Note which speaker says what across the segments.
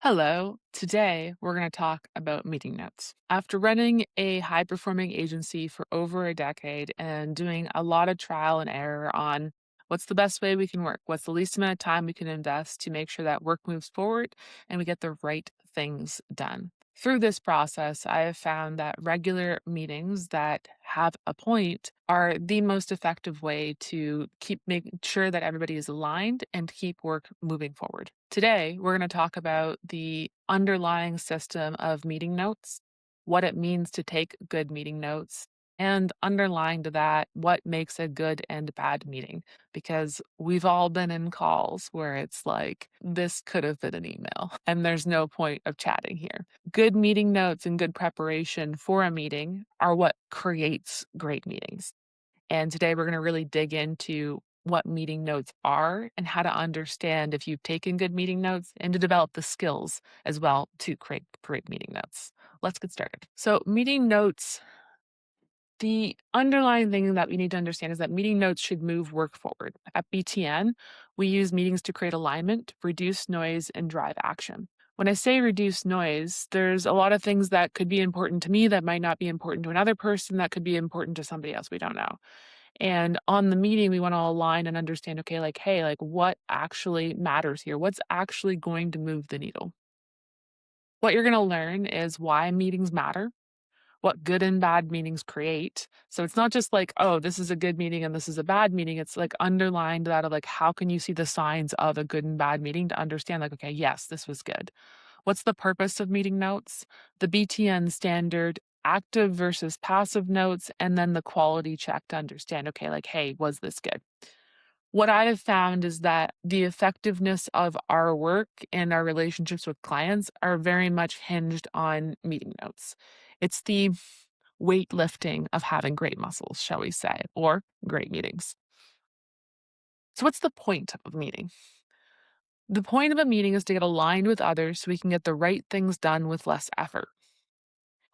Speaker 1: Hello. Today, we're going to talk about meeting notes. After running a high performing agency for over a decade and doing a lot of trial and error on what's the best way we can work, what's the least amount of time we can invest to make sure that work moves forward and we get the right things done. Through this process, I have found that regular meetings that have a point are the most effective way to keep making sure that everybody is aligned and keep work moving forward. Today, we're going to talk about the underlying system of meeting notes, what it means to take good meeting notes, and underlying to that, what makes a good and bad meeting. Because we've all been in calls where it's like, this could have been an email, and there's no point of chatting here. Good meeting notes and good preparation for a meeting are what creates great meetings. And today we're going to really dig into what meeting notes are and how to understand if you've taken good meeting notes and to develop the skills as well to create great meeting notes. Let's get started. So, meeting notes, the underlying thing that we need to understand is that meeting notes should move work forward. At BTN, we use meetings to create alignment, reduce noise, and drive action. When I say reduce noise, there's a lot of things that could be important to me that might not be important to another person, that could be important to somebody else. We don't know. And on the meeting, we want to align and understand, okay, like, hey, like what actually matters here? What's actually going to move the needle? What you're going to learn is why meetings matter, what good and bad meetings create. So it's not just like, oh, this is a good meeting and this is a bad meeting. It's like underlined that of like, how can you see the signs of a good and bad meeting to understand, like, okay, yes, this was good. What's the purpose of meeting notes? The BTN standard, active versus passive notes, and then the quality check to understand, okay, like, hey, was this good? What I have found is that the effectiveness of our work and our relationships with clients are very much hinged on meeting notes. It's the weightlifting of having great muscles, shall we say, or great meetings. So, what's the point of a meeting? The point of a meeting is to get aligned with others so we can get the right things done with less effort.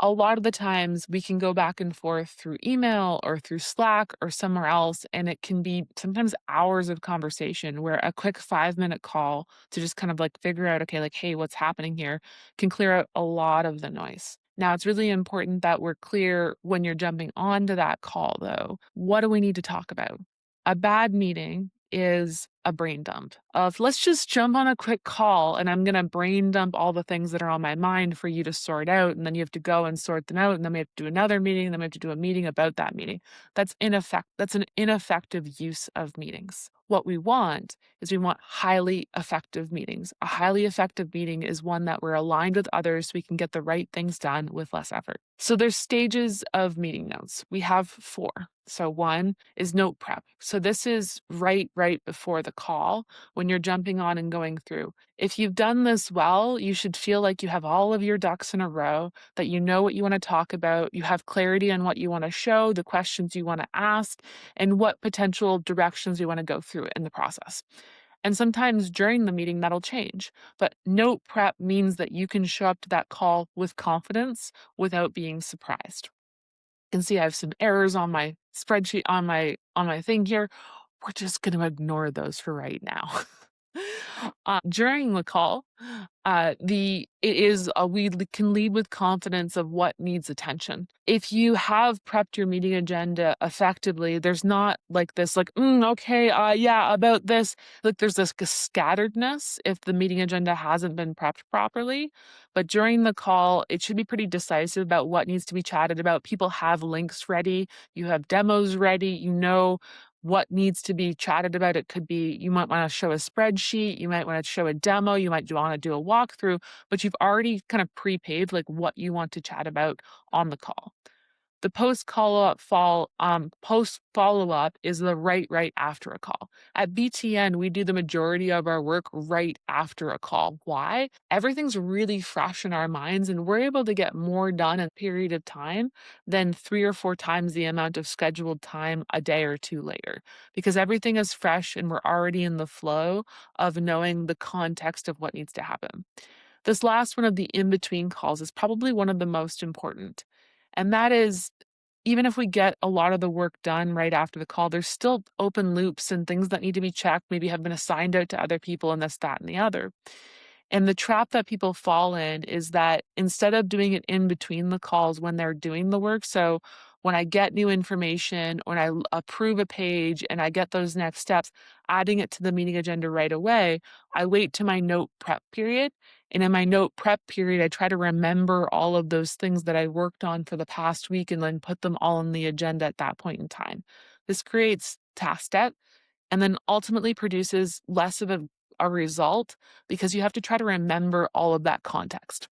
Speaker 1: A lot of the times we can go back and forth through email or through Slack or somewhere else, and it can be sometimes hours of conversation where a quick 5-minute call to just kind of like figure out, okay, like, hey, what's happening here can clear out a lot of the noise. Now, it's really important that we're clear when you're jumping onto that call, though. What do we need to talk about? A bad meeting is a brain dump of let's just jump on a quick call and I'm going to brain dump all the things that are on my mind for you to sort out. And then you have to go and sort them out. And then we have to do another meeting. And then we have to do a meeting about that meeting. That's an ineffective use of meetings. What we want is we want highly effective meetings. A highly effective meeting is one that we're aligned with others so we can get the right things done with less effort. So there's stages of meeting notes. We have four. So one is note prep. So this is right before the call when you're jumping on and going through. If you've done this well, you should feel like you have all of your ducks in a row, that you know what you want to talk about, you have clarity on what you want to show, the questions you want to ask, and what potential directions you want to go through in the process. And sometimes during the meeting that'll change. But note prep means that you can show up to that call with confidence without being surprised. You can see I have some errors on my spreadsheet on my thing here. We're just going to ignore those for right now. During the call, we can lead with confidence of what needs attention. If you have prepped your meeting agenda effectively, there's not like this, like, okay, yeah, about this. Like, there's this scatteredness if the meeting agenda hasn't been prepped properly. But during the call, it should be pretty decisive about what needs to be chatted about. People have links ready, you have demos ready, you know what needs to be chatted about. It could be you might want to show a spreadsheet, you might want to show a demo, you might want to do a walkthrough, but you've already kind of prepaid like what you want to chat about on the call. The post follow up is the right after a call. At BTN, we do the majority of our work right after a call. Why? Everything's really fresh in our minds, and we're able to get more done in a period of time than 3 or 4 times the amount of scheduled time a day or two later, because everything is fresh and we're already in the flow of knowing the context of what needs to happen. This last one of the in between calls is probably one of the most important. And that is, even if we get a lot of the work done right after the call, there's still open loops and things that need to be checked, maybe have been assigned out to other people and this, that, and the other. And the trap that people fall in is that instead of doing it in between the calls when they're doing the work, so when I get new information, when approve a page and I get those next steps, adding it to the meeting agenda right away, I wait to my note prep period. And in my note prep period, I try to remember all of those things that I worked on for the past week and then put them all on the agenda at that point in time. This creates task debt and then ultimately produces less of a result because you have to try to remember all of that context.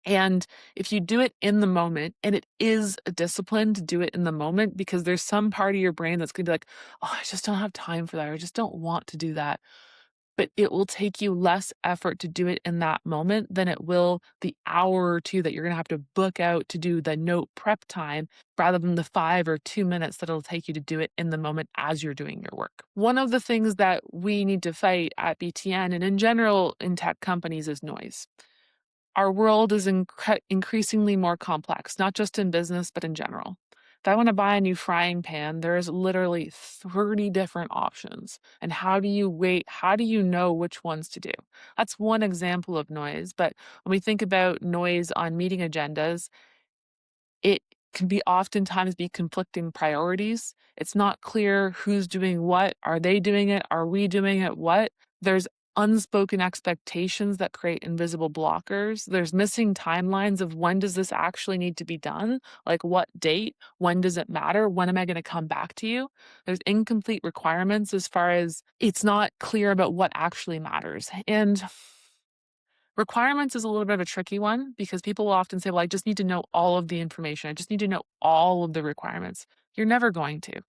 Speaker 1: And if you do it in the moment, and it is a discipline to do it in the moment because there's some part of your brain that's gonna be like, oh, I just don't have time for that, or I just don't want to do that. But it will take you less effort to do it in that moment than it will the hour or two that you're gonna have to book out to do the note prep time rather than the 5 or 2 minutes that it'll take you to do it in the moment as you're doing your work. One of the things that we need to fight at BTN and in general in tech companies is noise. Our world is increasingly more complex, not just in business, but in general. If I want to buy a new frying pan, there's literally 30 different options. And how do you wait? How do you know which ones to do? That's one example of noise. But when we think about noise on meeting agendas, it can be oftentimes be conflicting priorities. It's not clear who's doing what. Are they doing it? Are we doing it? What? There's unspoken expectations that create invisible blockers. There's missing timelines of when does this actually need to be done? Like what date? When does it matter? When am I going to come back to you? There's incomplete requirements as far as it's not clear about what actually matters. And requirements is a little bit of a tricky one because people will often say, well, I just need to know all of the information. I just need to know all of the requirements. You're never going to.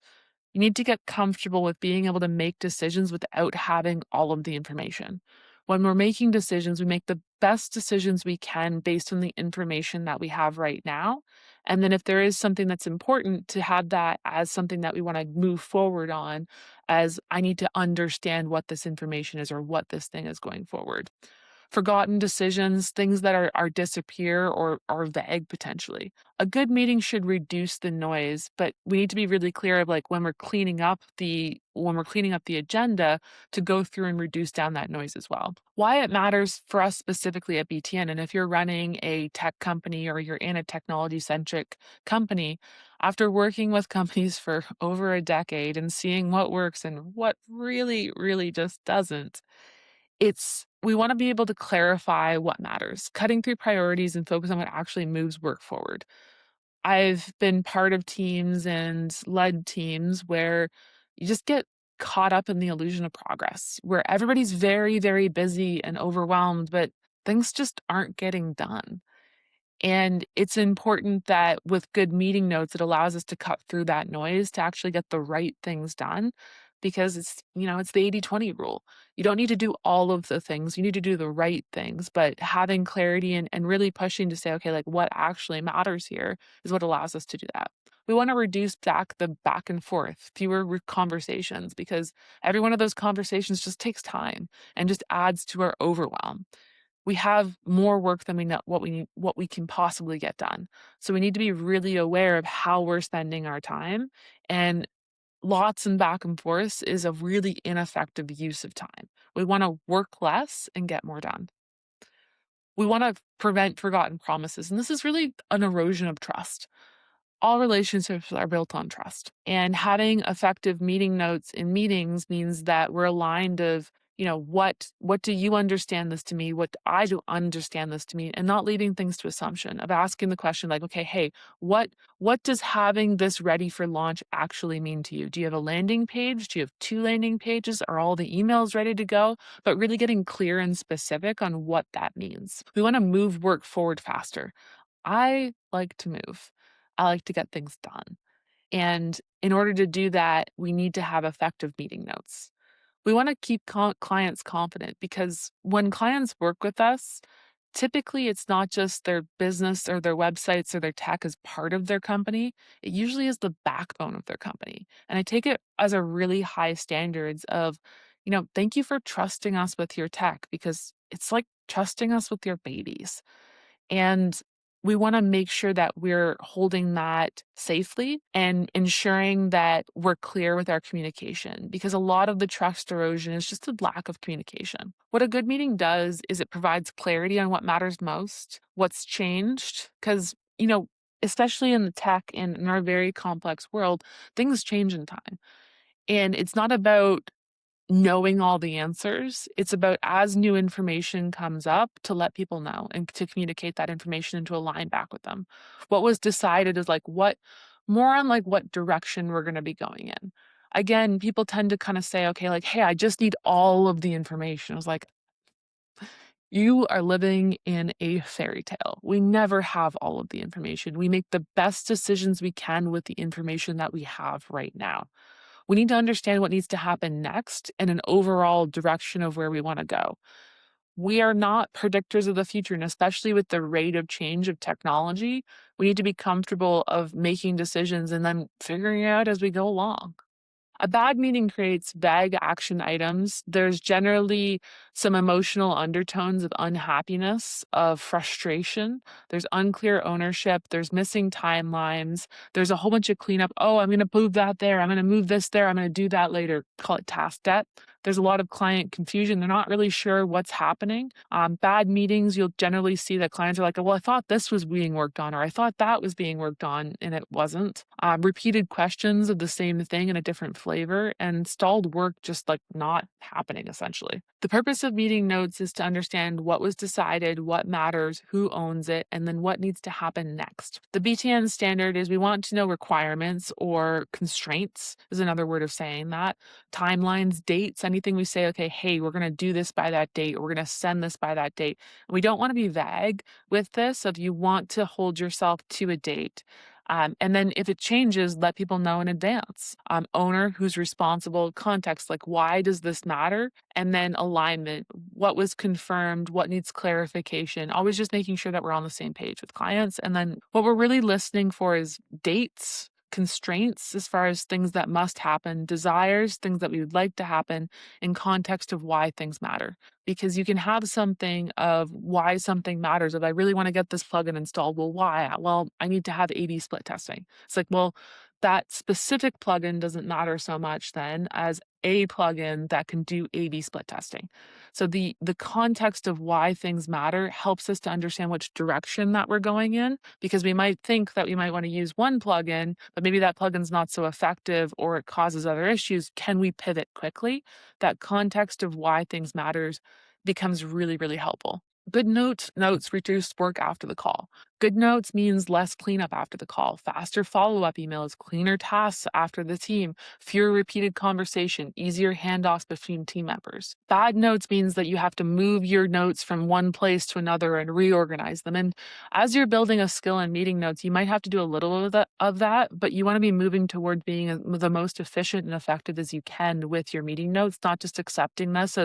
Speaker 1: You need to get comfortable with being able to make decisions without having all of the information. When we're making decisions, we make the best decisions we can based on the information that we have right now. And then if there is something that's important, to have that as something that we want to move forward on, as I need to understand what this information is or what this thing is going forward. Forgotten decisions, things that are disappear or are vague potentially. A good meeting should reduce the noise, but we need to be really clear of like when we're cleaning up the agenda to go through and reduce down that noise as well. Why it matters for us specifically at BTN, and if you're running a tech company or you're in a technology centric company, after working with companies for over a decade and seeing what works and what really, really just doesn't, we wanna be able to clarify what matters, cutting through priorities and focus on what actually moves work forward. I've been part of teams and led teams where you just get caught up in the illusion of progress, where everybody's very, very busy and overwhelmed, but things just aren't getting done. And it's important that with good meeting notes, it allows us to cut through that noise to actually get the right things done because it's the 80/20 rule. You don't need to do all of the things. You need to do the right things, but having clarity and really pushing to say, okay, like what actually matters here is what allows us to do that. We want to reduce the back and forth, fewer conversations because every one of those conversations just takes time and just adds to our overwhelm. We have more work than we know what we can possibly get done. So we need to be really aware of how we're spending our time, and lots and back and forth is a really ineffective use of time. We want to work less and get more done. We want to prevent forgotten promises, and this is really an erosion of trust. All relationships are built on trust. And having effective meeting notes in meetings means that we're aligned of, what do you understand this to me? What do I do understand this to me? And not leaving things to assumption of asking the question like, okay, hey, what does having this ready for launch actually mean to you? Do you have a landing page? Do you have two landing pages? Are all the emails ready to go? But really getting clear and specific on what that means. We want to move work forward faster. I like to move. I like to get things done. And in order to do that, we need to have effective meeting notes. We want to keep clients confident because when clients work with us, typically it's not just their business or their websites or their tech as part of their company. It usually is the backbone of their company. And I take it as a really high standards of, thank you for trusting us with your tech because it's like trusting us with your babies. And we wanna make sure that we're holding that safely and ensuring that we're clear with our communication, because a lot of the trust erosion is just a lack of communication. What a good meeting does is it provides clarity on what matters most, what's changed, because, especially in the tech and in our very complex world, things change in time. And it's not about knowing all the answers. It's about, as new information comes up, to let people know and to communicate that information and to align back with them. What was decided is like more on like what direction we're going to be going in. Again, people tend to kind of say, okay, like, hey, I just need all of the information. I was like, you are living in a fairy tale. We never have all of the information. We make the best decisions we can with the information that we have right now. We need to understand what needs to happen next and an overall direction of where we want to go. We are not predictors of the future, and especially with the rate of change of technology, we need to be comfortable of making decisions and then figuring it out as we go along. A bad meeting creates vague action items. There's generally some emotional undertones of unhappiness, of frustration. There's unclear ownership. There's missing timelines. There's a whole bunch of cleanup. Oh, I'm going to move that there. I'm going to move this there. I'm going to do that later. Call it task debt. There's a lot of client confusion. They're not really sure what's happening. Bad meetings, you'll generally see that clients are like, well, I thought this was being worked on, or I thought that was being worked on, and it wasn't. Repeated questions of the same thing in a different flavor, and stalled work just like not happening, essentially. The purpose of meeting notes is to understand what was decided, what matters, who owns it, and then what needs to happen next. The BTN standard is we want to know requirements or constraints, is another word of saying that. Timelines, dates, anything we say, okay, hey, we're going to do this by that date, or we're going to send this by that date. And we don't want to be vague with this. If you want to hold yourself to a date, and then if it changes, let people know in advance. Owner, who's responsible, context, like why does this matter? And then alignment, what was confirmed, what needs clarification, always just making sure that we're on the same page with clients. And then what we're really listening for is dates, constraints as far as things that must happen, desires, things that we would like to happen in context of why things matter. Because you can have something of why something matters. If I really want to get this plugin installed, well, why? Well, I need to have A/B split testing. It's like, well, that specific plugin doesn't matter so much then as a plugin that can do A/B split testing. So the context of why things matter helps us to understand which direction that we're going in, because we might think that we might want to use one plugin, but maybe that plugin's not so effective or it causes other issues. Can we pivot quickly? That context of why things matters becomes really, really helpful. Good notes reduce work after the call. Good notes means less cleanup after the call, faster follow-up emails, cleaner tasks after the team, fewer repeated conversation, easier handoffs between team members. Bad notes means that you have to move your notes from one place to another and reorganize them. And as you're building a skill in meeting notes, you might have to do a little of that, but you want to be moving toward being the most efficient and effective as you can with your meeting notes, not just accepting this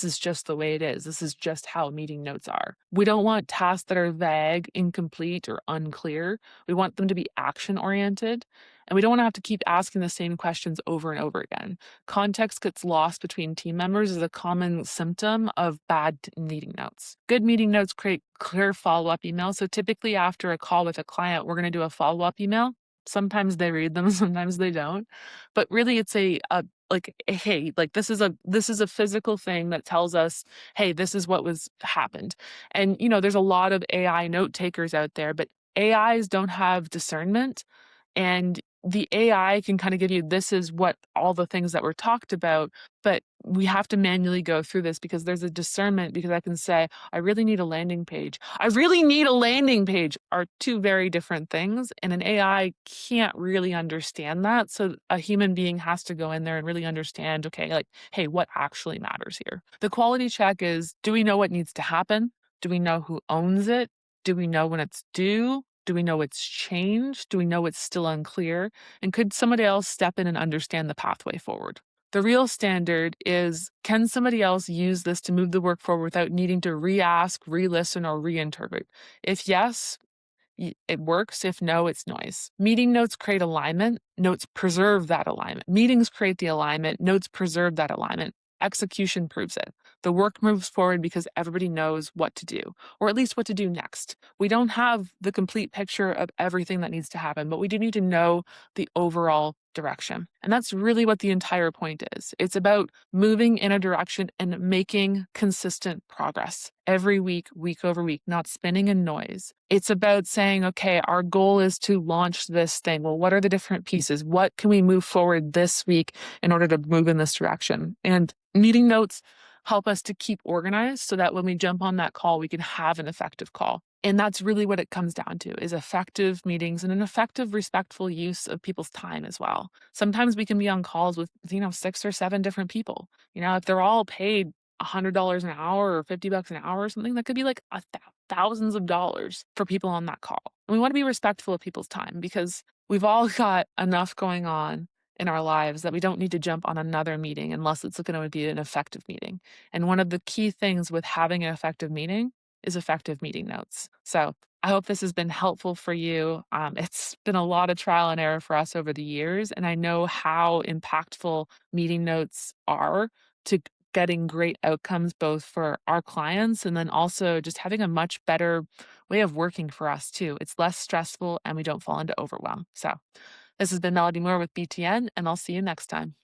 Speaker 1: is just the way it is. This is just how meeting notes are. We don't want tasks that are vague, incomplete, or unclear. We want them to be action oriented. And we don't want to have to keep asking the same questions over and over again. Context gets lost between team members is a common symptom of bad meeting notes. Good meeting notes create clear follow-up emails. So typically after a call with a client, we're going to do a follow-up email. Sometimes they read them, sometimes they don't. But really it's a like, hey, like this is a physical thing that tells us, hey, this is what was happened. And there's a lot of AI note takers out there, but AIs don't have discernment, and the AI can kind of give you, this is what all the things that were talked about, but we have to manually go through this because there's a discernment, because I can say, I really need a landing page. I really need a landing page are two very different things. And an AI can't really understand that. So a human being has to go in there and really understand, okay, like, hey, what actually matters here? The quality check is, do we know what needs to happen? Do we know who owns it? Do we know when it's due? Do we know it's changed? Do we know it's still unclear? And could somebody else step in and understand the pathway forward? The real standard is, can somebody else use this to move the work forward without needing to re-ask, re-listen, or reinterpret? If yes, it works. If no, it's noise. Meeting notes create alignment. Notes preserve that alignment. Meetings create the alignment. Notes preserve that alignment. Execution proves it. The work moves forward because everybody knows what to do, or at least what to do next. We don't have the complete picture of everything that needs to happen, but we do need to know the overall direction. And that's really what the entire point is. It's about moving in a direction and making consistent progress every week, week over week, not spinning in noise. It's about saying, okay, our goal is to launch this thing. Well, what are the different pieces? What can we move forward this week in order to move in this direction? And meeting notes help us to keep organized so that when we jump on that call, we can have an effective call. And that's really what it comes down to is effective meetings and an effective, respectful use of people's time as well. Sometimes we can be on calls with, 6 or 7 different people. If they're all paid $100 an hour or $50 an hour or something, that could be like thousands of dollars for people on that call. And we want to be respectful of people's time because we've all got enough going on in our lives that we don't need to jump on another meeting unless it's going to be an effective meeting. And one of the key things with having an effective meeting is effective meeting notes. So I hope this has been helpful for you. It's been a lot of trial and error for us over the years, and I know how impactful meeting notes are to getting great outcomes both for our clients and then also just having a much better way of working for us too. It's less stressful and we don't fall into overwhelm. So this has been Melody Moore with BTN, and I'll see you next time.